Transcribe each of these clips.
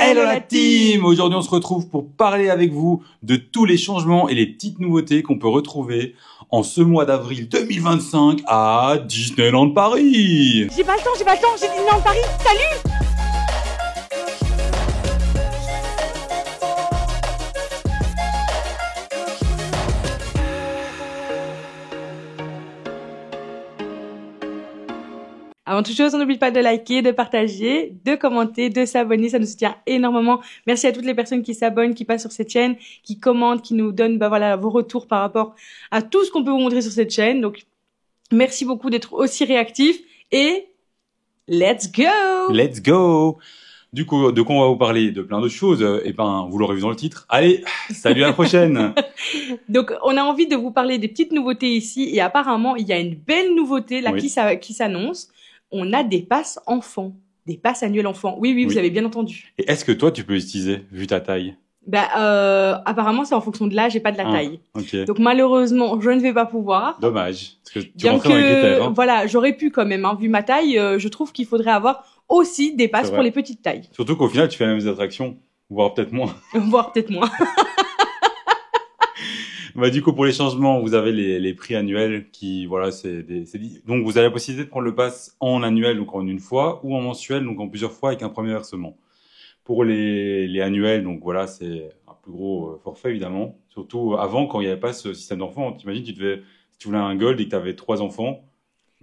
Hello la team! Aujourd'hui, on se retrouve pour parler avec vous de tous les changements et les petites nouveautés qu'on peut retrouver en ce mois d'avril 2025 à Disneyland Paris. J'ai pas le temps, j'ai Disneyland Paris, salut! Avant toute chose, on n'oublie pas de liker, de partager, de commenter, de s'abonner, ça nous soutient énormément. Merci à toutes les personnes qui s'abonnent, qui passent sur cette chaîne, qui commentent, qui nous donnent vos retours par rapport à tout ce qu'on peut vous montrer sur cette chaîne. Donc, merci beaucoup d'être aussi réactifs et let's go! Let's go! Du coup, de quoi on va vous parler? De plein d'autres choses. Vous l'aurez vu dans le titre. Allez, salut à la prochaine! Donc, on a envie de vous parler des petites nouveautés ici et apparemment, il y a une belle nouveauté là qui s'annonce. On a des passes enfants, des passes annuelles enfants. Oui, vous avez bien entendu. Et est-ce que toi, tu peux utiliser, vu ta taille? Apparemment, c'est en fonction de l'âge et pas de la taille. Okay. Donc, malheureusement, je ne vais pas pouvoir. Dommage. Parce que tu rentres dans les critères. Hein. Voilà, j'aurais pu quand même. Hein, vu ma taille, je trouve qu'il faudrait avoir aussi des passes pour les petites tailles. Surtout qu'au final, tu fais les mêmes attractions, voire peut-être moins. Voire peut-être moins. Du coup, pour les changements, vous avez les prix annuels qui, voilà, donc vous avez la possibilité de prendre le pass en annuel, donc en une fois, ou en mensuel, donc en plusieurs fois avec un premier versement. Pour les annuels, donc voilà, c'est un plus gros forfait, évidemment. Surtout avant, quand il n'y avait pas ce système d'enfants. T'imagines, si tu voulais un gold et que tu avais 3 enfants,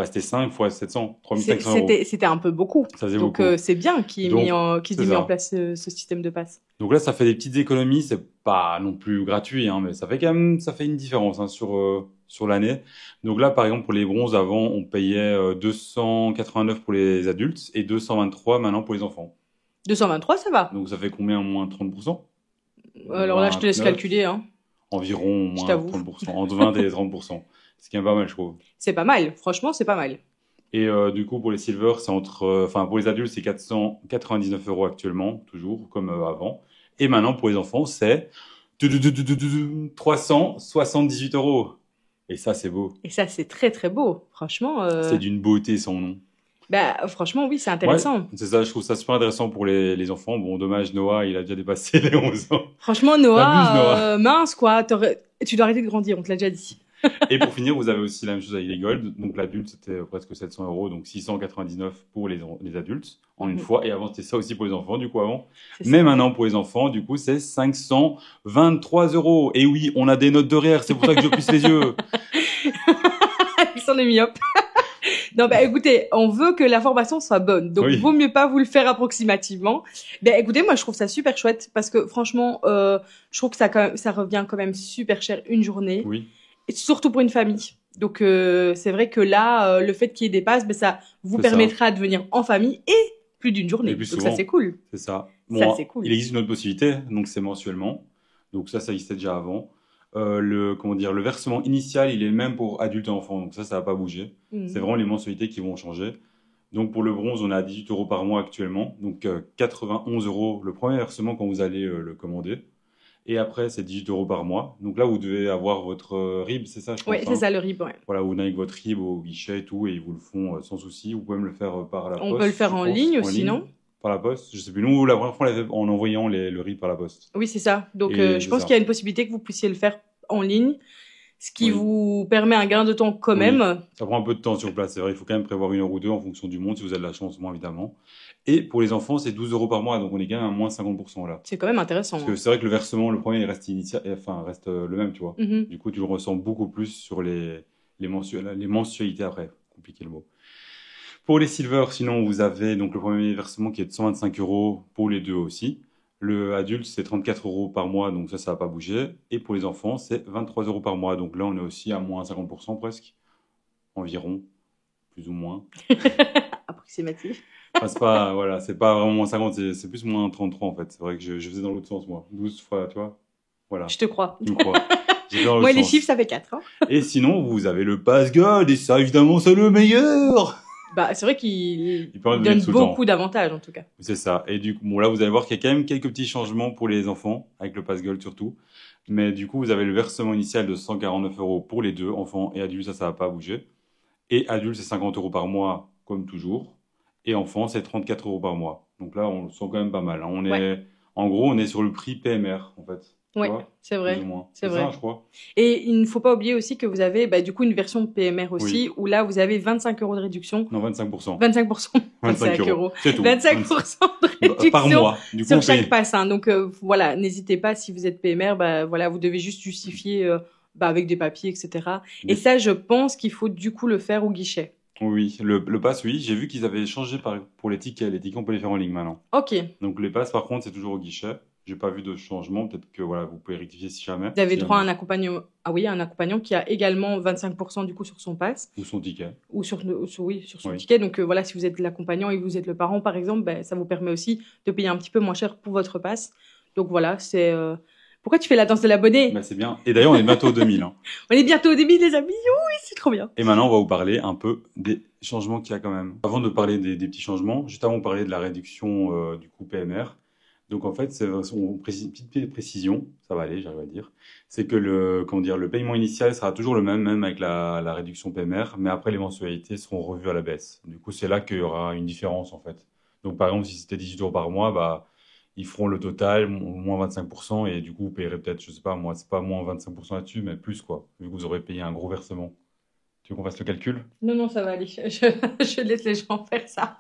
c'était 5 fois 700, 3500 euros. C'était un peu beaucoup. Ça faisait donc, beaucoup. c'est bien qu'ils aient mis en place ce système de passe. Donc là, ça fait des petites économies. C'est pas non plus gratuit, hein, mais ça fait quand même, ça fait une différence, hein, sur l'année. Donc là, par exemple, pour les bronzes, avant, on payait 289 pour les adultes et 223 maintenant pour les enfants. 223, ça va. Donc ça fait combien, moins 30%? Alors là, je te laisse calculer. Hein. Environ moins 30%, entre 20 et 30%. Ce qui est pas mal, je trouve. C'est pas mal, franchement, c'est pas mal. Et du coup, pour les silver, c'est pour les adultes, c'est 499 € actuellement, toujours, comme avant. Et maintenant, pour les enfants, c'est 378 €. Et ça, c'est beau. Et ça, c'est très, très beau. Franchement. C'est d'une beauté, son nom. Franchement, oui, c'est intéressant. Ouais, c'est ça, je trouve ça super intéressant pour les enfants. Bon, dommage, Noah, il a déjà dépassé les 11 ans. Franchement, Noah, mince, quoi. Tu dois arrêter de grandir, on te l'a déjà dit. Et pour finir, vous avez aussi la même chose avec les gold. Donc l'adulte, c'était presque 700 €, donc 699 pour les adultes en une fois. Et avant, c'était ça aussi pour les enfants, du coup, avant. Mais maintenant, pour les enfants, du coup, c'est 523 €. Et oui, on a des notes de REER, c'est pour ça que je plisse les yeux. Ils sont des myopes. Non, écoutez, on veut que la formation soit bonne. Donc, vaut mieux pas vous le faire approximativement. Écoutez, moi, je trouve ça super chouette parce que franchement, je trouve que ça revient quand même super cher une journée. Oui. Et surtout pour une famille. Donc, c'est vrai que là, le fait qu'il y ait des passes, ça vous permettra de venir en famille et plus d'une journée. Et plus donc, souvent, ça, c'est cool. C'est ça. Ça, c'est cool. Il existe une autre possibilité, donc c'est mensuellement. Donc ça existait déjà avant. Le versement initial, il est le même pour adultes et enfants. Donc ça va pas bouger. C'est vraiment les mensualités qui vont changer. Donc pour le bronze, on est à 18 € par mois actuellement. Donc 91 € le premier versement quand vous allez le commander. Et après, c'est 18 € par mois. Donc là, vous devez avoir votre RIB, c'est ça, je pense. Oui, c'est ça, le RIB, ouais. Voilà, vous venez avec votre RIB au guichet et tout, et ils vous le font sans souci. Vous pouvez me le faire par la poste. On peut le faire en ligne aussi, non? Par la poste. Je sais plus. Nous, la première fois, on l'a fait en envoyant le RIB par la poste. Oui, c'est ça. Donc, je pense qu'il y a une possibilité que vous puissiez le faire en ligne, ce qui vous permet un gain de temps quand même. Ça prend un peu de temps sur place, c'est vrai. Il faut quand même prévoir 1 heure ou 2 en fonction du monde, si vous avez de la chance, moins évidemment. Et pour les enfants, c'est 12 € par mois, donc on est quand même à moins 50% là. C'est quand même intéressant. Parce que c'est vrai que le versement, le premier, il reste reste le même, tu vois. Du coup, tu le ressens beaucoup plus sur les mensualités après. Compliqué le mot. Pour les silver, sinon, vous avez donc le premier versement qui est de 125 € pour les deux aussi. Le adulte, c'est 34 € par mois, donc ça va pas bouger. Et pour les enfants, c'est 23 € par mois. Donc là, on est aussi à moins 50% presque. Environ. Plus ou moins. Approximatif. C'est pas vraiment moins 50, c'est plus moins 33 en fait. C'est vrai que je faisais dans l'autre sens, moi. 12 fois, tu vois. Voilà. Je te crois. Tu me crois. Moi, les chiffres, ça fait 4. Hein. Et sinon, vous avez le pass gold, et ça, évidemment, c'est le meilleur! C'est vrai qu'il donne beaucoup d'avantages, en tout cas. C'est ça. Et du coup, là, vous allez voir qu'il y a quand même quelques petits changements pour les enfants, avec le pass gold surtout. Mais du coup, vous avez le versement initial de 149 € pour les deux, enfants et adultes, ça va pas bouger. Et adultes, c'est 50 € par mois, comme toujours. Et enfants, c'est 34 € par mois. Donc là, on le sent quand même pas mal. Hein. Ouais. En gros, on est sur le prix PMR, en fait. Ouais, c'est vrai. Plus ou moins. C'est vrai. Ça, je crois. Et il ne faut pas oublier aussi que vous avez, du coup, une version PMR aussi, où là, vous avez 25 € de réduction. Non, 25%. 25%. 25 €. C'est tout. 25% de réduction. Par mois. Du coup, sur chaque pass, hein. Donc, voilà, n'hésitez pas, si vous êtes PMR, voilà, vous devez juste justifier, avec des papiers, etc. Et ça, je pense qu'il faut, du coup, le faire au guichet. Oui, le pass, oui. J'ai vu qu'ils avaient changé pour les tickets. Les tickets, on peut les faire en ligne maintenant. Ok. Donc, les passes, par contre, c'est toujours au guichet. J'ai pas vu de changement. Peut-être que, voilà, vous pouvez rectifier si jamais. Vous avez droit à un accompagnant. Ah oui, un accompagnant qui a également 25% du coup sur son pass. Ou son ticket. Ou sur son ticket. Donc, voilà, si vous êtes l'accompagnant et que vous êtes le parent, par exemple, ça vous permet aussi de payer un petit peu moins cher pour votre pass. Donc, voilà, c'est... Pourquoi tu fais la danse de l'abonné? C'est bien. Et d'ailleurs, on est bientôt au 2000. Hein. On est bientôt au 2000, les amis. Oui, c'est trop bien. Et maintenant, on va vous parler un peu des changements qu'il y a quand même. Avant de parler des petits changements, juste avant, on parlait de la réduction du coût PMR. Donc, en fait, c'est une petite précision, ça va aller, j'arrive à dire. C'est que le paiement initial sera toujours le même avec la réduction PMR, mais après, les mensualités seront revues à la baisse. Du coup, c'est là qu'il y aura une différence, en fait. Donc, par exemple, si c'était 18 € par mois, ils feront le total, moins 25%, et du coup, vous payerez peut-être, je sais pas, moi, c'est pas moins 25% là-dessus, mais plus, quoi, vu que vous aurez payé un gros versement. Tu veux qu'on fasse le calcul? Non, ça va aller. Je laisse les gens faire ça.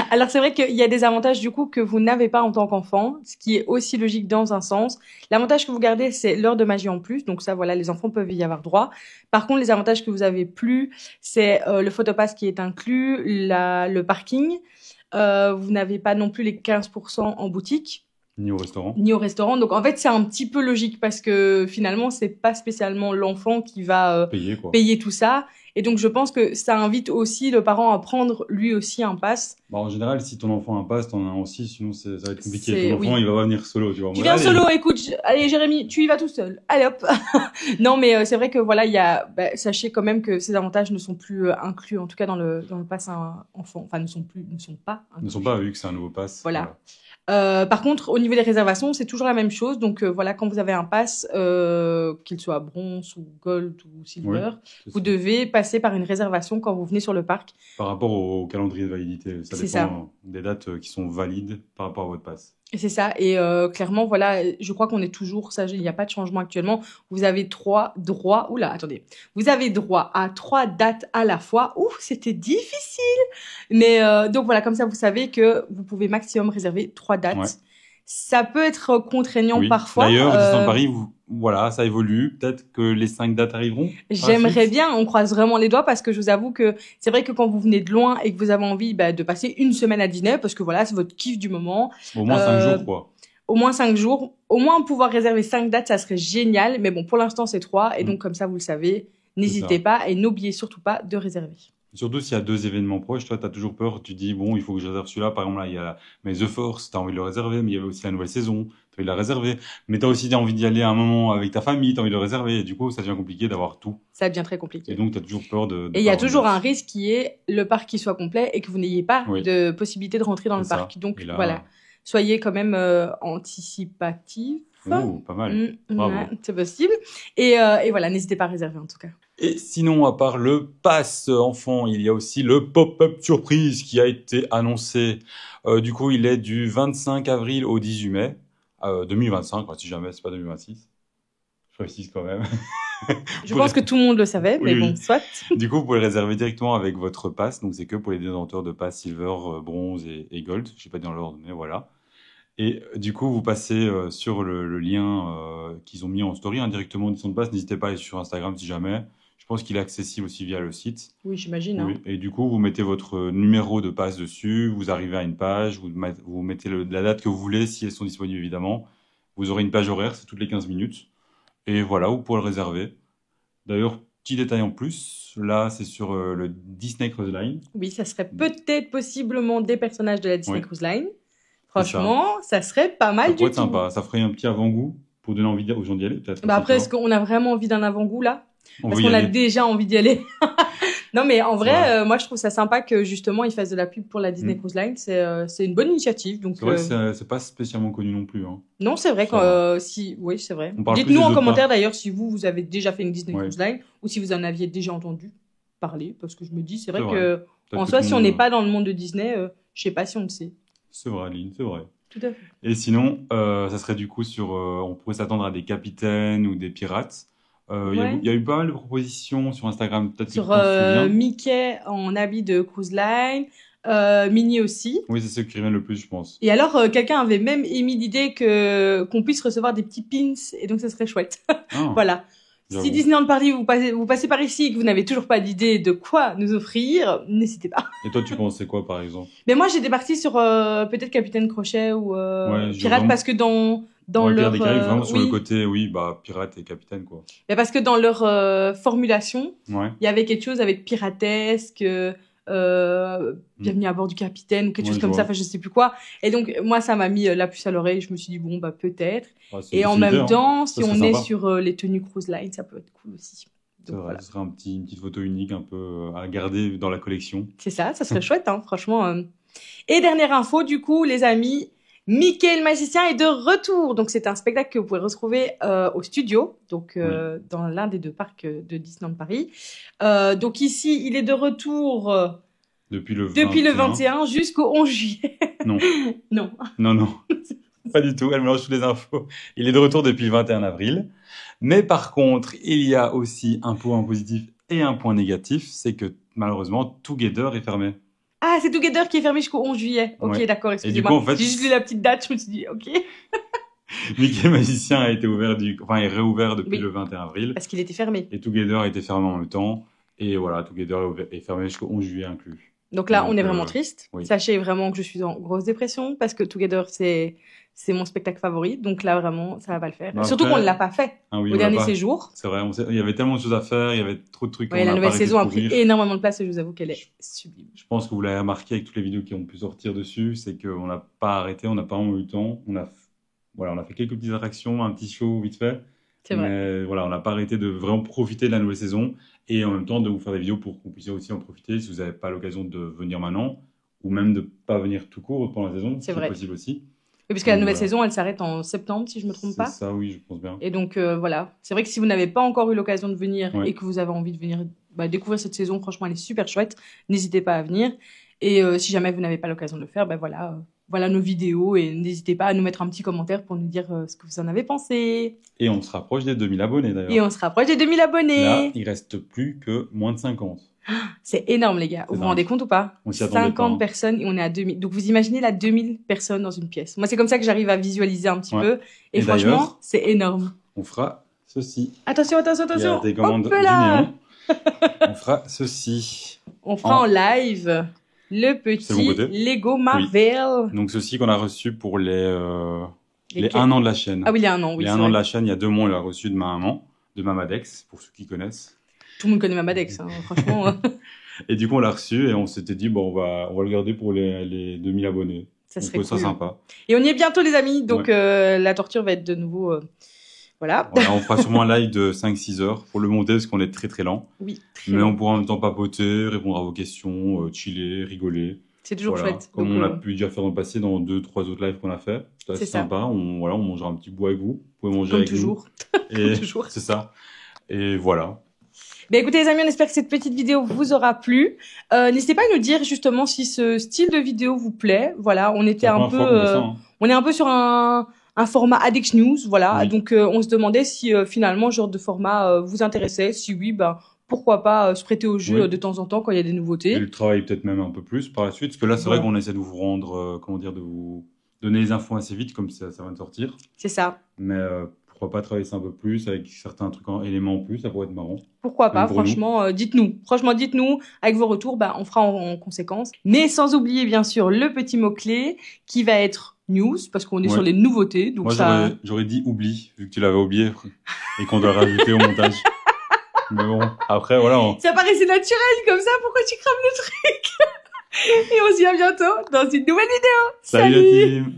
Alors, c'est vrai qu'il y a des avantages, du coup, que vous n'avez pas en tant qu'enfant, ce qui est aussi logique dans un sens. L'avantage que vous gardez, c'est l'heure de magie en plus. Donc ça, voilà, les enfants peuvent y avoir droit. Par contre, les avantages que vous avez plus, c'est le photopass qui est inclus, le parking. Vous n'avez pas non plus les 15% en boutique. Ni au restaurant. Ni au restaurant. Donc, en fait, c'est un petit peu logique parce que finalement, c'est pas spécialement l'enfant qui va payer tout ça. Et donc, je pense que ça invite aussi le parent à prendre lui aussi un pass. En général, si ton enfant a un pass, t'en as un aussi, sinon ça va être compliqué. Ton enfant, il va pas venir solo, tu vois. Tu viens solo, écoute, allez Jérémy, tu y vas tout seul. Allez hop. Non, mais c'est vrai que voilà, sachez quand même que ces avantages ne sont plus inclus, en tout cas dans le pass enfant. Enfin, ne sont pas inclus. Ne sont pas, vu que c'est un nouveau pass. Voilà. Par contre, au niveau des réservations, c'est toujours la même chose. Donc voilà, quand vous avez un pass, qu'il soit bronze ou gold ou silver, vous devez passer par une réservation quand vous venez sur le parc. Par rapport au calendrier de validité, ça dépend des dates qui sont valides par rapport à votre pass. Et c'est ça. Et clairement, voilà, je crois qu'on est toujours ça. Il n'y a pas de changement actuellement. Vous avez Vous avez droit à 3 dates à la fois. Ouh, c'était difficile. Mais donc voilà, comme ça, vous savez que vous pouvez maximum réserver 3 dates. Ouais. Ça peut être contraignant parfois. D'ailleurs, Disneyland Paris, voilà, ça évolue. Peut-être que les 5 dates arriveront. J'aimerais bien, on croise vraiment les doigts parce que je vous avoue que c'est vrai que quand vous venez de loin et que vous avez envie de passer une semaine à Disney, parce que voilà, c'est votre kiff du moment. Au moins 5 jours, quoi. Au moins 5 jours. Au moins pouvoir réserver 5 dates, ça serait génial. Mais bon, pour l'instant, c'est 3. Et donc, comme ça, vous le savez, n'hésitez pas et n'oubliez surtout pas de réserver. Surtout s'il y a 2 événements proches, toi, tu as toujours peur. Tu dis, bon, il faut que je réserve celui-là. Par exemple, là, il y a The Force, tu as envie de le réserver, mais il y avait aussi la nouvelle saison, tu as envie de la réserver. Mais tu as aussi envie d'y aller à un moment avec ta famille, tu as envie de le réserver. Et du coup, ça devient compliqué d'avoir tout. Ça devient très compliqué. Et donc, tu as toujours peur de et il y a toujours un risque qui est le parc qui soit complet et que vous n'ayez pas de possibilité de rentrer dans le parc. Donc, là, voilà. Soyez quand même anticipatif. Oh, pas mal. Bravo. Ouais, c'est possible. Et voilà, n'hésitez pas à réserver en tout cas. Et sinon, à part le pass enfant, il y a aussi le pop-up surprise qui a été annoncé. Du coup, il est du 25 avril au 18 mai 2025, si jamais c'est pas 2026. Je précise quand même. Je pense que tout le monde le savait, mais bon, soit. Du coup, vous pouvez le réserver directement avec votre pass. Donc, c'est que pour les détenteurs de pass silver, bronze et gold. Je sais pas dans l'ordre, mais voilà. Et du coup, vous passez sur le lien qu'ils ont mis en story directement du Disneyland Pass. N'hésitez pas à aller sur Instagram si jamais. Je pense qu'il est accessible aussi via le site. Oui, j'imagine. Oui. Et du coup, vous mettez votre numéro de passe dessus, vous arrivez à une page, vous mettez la date que vous voulez, si elles sont disponibles évidemment. Vous aurez une page horaire, c'est toutes les 15 minutes. Et voilà, vous pourrez le réserver. D'ailleurs, petit détail en plus, là c'est sur le Disney Cruise Line. Oui, ça serait peut-être possiblement des personnages de la Disney Cruise Line. Franchement, ça serait pas mal du tout. Ça pourrait être sympa, ça ferait un petit avant-goût pour donner envie aux gens d'y aller peut-être. Après, est-ce qu'on a vraiment envie d'un avant-goût là ? Parce qu'on a déjà envie d'y aller. Non, mais en vrai, moi, je trouve ça sympa que justement ils fassent de la pub pour la Disney Cruise Line. C'est une bonne initiative. Donc, c'est vrai que c'est pas spécialement connu non plus. Hein. Non, c'est vrai que oui, c'est vrai. Dites-nous en commentaire d'ailleurs si vous avez déjà fait une Disney Cruise Line ou si vous en aviez déjà entendu parler, parce que je me dis, c'est vrai que en soi, si on n'est pas dans le monde de Disney, je sais pas si on le sait. C'est vrai, Aline, c'est vrai. Tout à fait. Et sinon, ça serait du coup sur... on pourrait s'attendre à des capitaines ou des pirates. Il y a eu pas mal de propositions sur Instagram, peut-être que tu t'en souviens. Mickey en habit de cruise line, Minnie aussi. Oui, c'est ceux qui reviennent le plus, je pense. Et alors, quelqu'un avait même émis l'idée qu'on puisse recevoir des petits pins, et donc ça serait chouette. Voilà. Si Disneyland Paris, vous passez par ici et que vous n'avez toujours pas d'idée de quoi nous offrir, n'hésitez pas. Et toi, tu pensais quoi, par exemple? Mais moi, j'étais partie sur peut-être Capitaine Crochet ou Pirate, parce que dans leur... vraiment sur le côté, pirate et capitaine, quoi. Mais parce que dans leur formulation, il y avait quelque chose avec piratesque... bienvenue à bord du capitaine ou quelque chose comme ça, enfin je sais plus quoi. Et donc moi ça m'a mis la puce à l'oreille, je me suis dit bon bah peut-être. Et en même temps, si on est sur les tenues cruise line, ça peut être cool aussi. C'est vrai, ce serait une petite photo unique un peu à garder dans la collection. C'est ça serait chouette hein, franchement. Et dernière info du coup les amis, Mickey le magicien est de retour. Donc c'est un spectacle que vous pouvez retrouver au studio, donc dans l'un des deux parcs de Disneyland Paris. Donc ici, il est de retour depuis le 21 jusqu'au 11 juillet. Non. Non. Pas du tout, elle mélange toutes les infos. Il est de retour depuis le 21 avril. Mais par contre, il y a aussi un point positif et un point négatif, c'est que malheureusement, Together est fermé. Ah, c'est Together qui est fermé jusqu'au 11 juillet. Ok, d'accord, excusez-moi. Et du coup, en fait, j'ai juste lu la petite date, je me suis dit, ok. Mickey Magicien a été est réouvert depuis le 21 avril. Parce qu'il était fermé. Et Together a été fermé en même temps. Et voilà, Together est fermé jusqu'au 11 juillet inclus. Donc là, on est vraiment triste. Oui. Sachez vraiment que je suis en grosse dépression parce que Together, c'est mon spectacle favori. Donc là, vraiment, ça va pas le faire. Bah surtout qu'on ne l'a pas fait au dernier séjour. C'est vrai, il y avait tellement de choses à faire, il y avait trop de trucs. La nouvelle saison a pris énormément de place et je vous avoue qu'elle est sublime. Je pense que vous l'avez remarqué avec toutes les vidéos qui ont pu sortir dessus, c'est qu'on n'a pas arrêté, on n'a pas eu le temps. On a fait quelques petites attractions, un petit show vite fait. C'est vrai. Mais voilà, on n'a pas arrêté de vraiment profiter de la nouvelle saison et en même temps de vous faire des vidéos pour qu'on puisse aussi en profiter si vous n'avez pas l'occasion de venir maintenant ou même de ne pas venir tout court pendant la saison, c'est possible aussi. Oui, parce que la nouvelle saison, elle s'arrête en septembre, si je ne me trompe pas. C'est ça, oui, je pense bien. Et donc, voilà. C'est vrai que si vous n'avez pas encore eu l'occasion de venir et que vous avez envie de venir découvrir cette saison, franchement, elle est super chouette. N'hésitez pas à venir. Et si jamais vous n'avez pas l'occasion de le faire, voilà nos vidéos et n'hésitez pas à nous mettre un petit commentaire pour nous dire ce que vous en avez pensé. Et on se rapproche des 2000 abonnés d'ailleurs. Là, il reste plus que moins de 50. C'est énorme les gars. Vous vous rendez compte ou pas? 50 personnes et on est à 2000. Donc vous imaginez là 2000 personnes dans une pièce. Moi c'est comme ça que j'arrive à visualiser un petit peu. Et franchement, c'est énorme. On fera ceci. Attention. Il y a des commandes du néon. On fera ceci. On fera en live le petit Lego Marvel. Oui. Donc ceci qu'on a reçu pour les 1 an de la chaîne. Ah oui, les 1 an, oui. Les 1 an de la chaîne, il y a 2 mois, on l'a reçu de maman, de Mamadex, pour ceux qui connaissent. Tout le monde connaît Mamadex, hein, franchement. Et du coup, on l'a reçu et on s'était dit, on va le garder pour les 2000 abonnés. Ça serait cool. Ça sympa. Et on y est bientôt, les amis. Donc, la torture va être de nouveau... Voilà, on fera sûrement un live de 5-6 heures pour le monter parce qu'on est très très lent. Oui, mais on pourra en même temps papoter, répondre à vos questions, chiller, rigoler. C'est toujours chouette. Comme on a pu déjà faire dans le passé dans 2-3 autres lives qu'on a fait. C'est sympa. On mangera un petit bout avec vous. Vous pouvez manger avec toujours. Nous. Et toujours. C'est ça. Et voilà. Écoutez les amis, on espère que cette petite vidéo vous aura plu. N'hésitez pas à nous dire justement si ce style de vidéo vous plaît. Voilà, on était on est un peu sur un format Addict News, voilà. Oui. Donc on se demandait si finalement ce genre de format vous intéressait. Si oui, pourquoi pas se prêter au jeu de temps en temps quand il y a des nouveautés. Et le travail peut-être même un peu plus par la suite, parce que là c'est vrai qu'on essaie de vous rendre, de vous donner les infos assez vite comme ça va de sortir. C'est ça. Mais pourquoi pas travailler ça un peu plus avec certains trucs éléments en plus, ça pourrait être marrant. Pourquoi pas, franchement, dites-nous. Franchement, dites-nous, avec vos retours, on fera en conséquence. Mais sans oublier, bien sûr, le petit mot-clé qui va être news, parce qu'on est sur les nouveautés. Donc moi, j'aurais dit oubli, vu que tu l'avais oublié et qu'on doit rajouter au montage. Mais bon, après, voilà. Ça paraissait naturel comme ça, pourquoi tu crames le truc? Et on se dit à bientôt dans une nouvelle vidéo. Salut la team.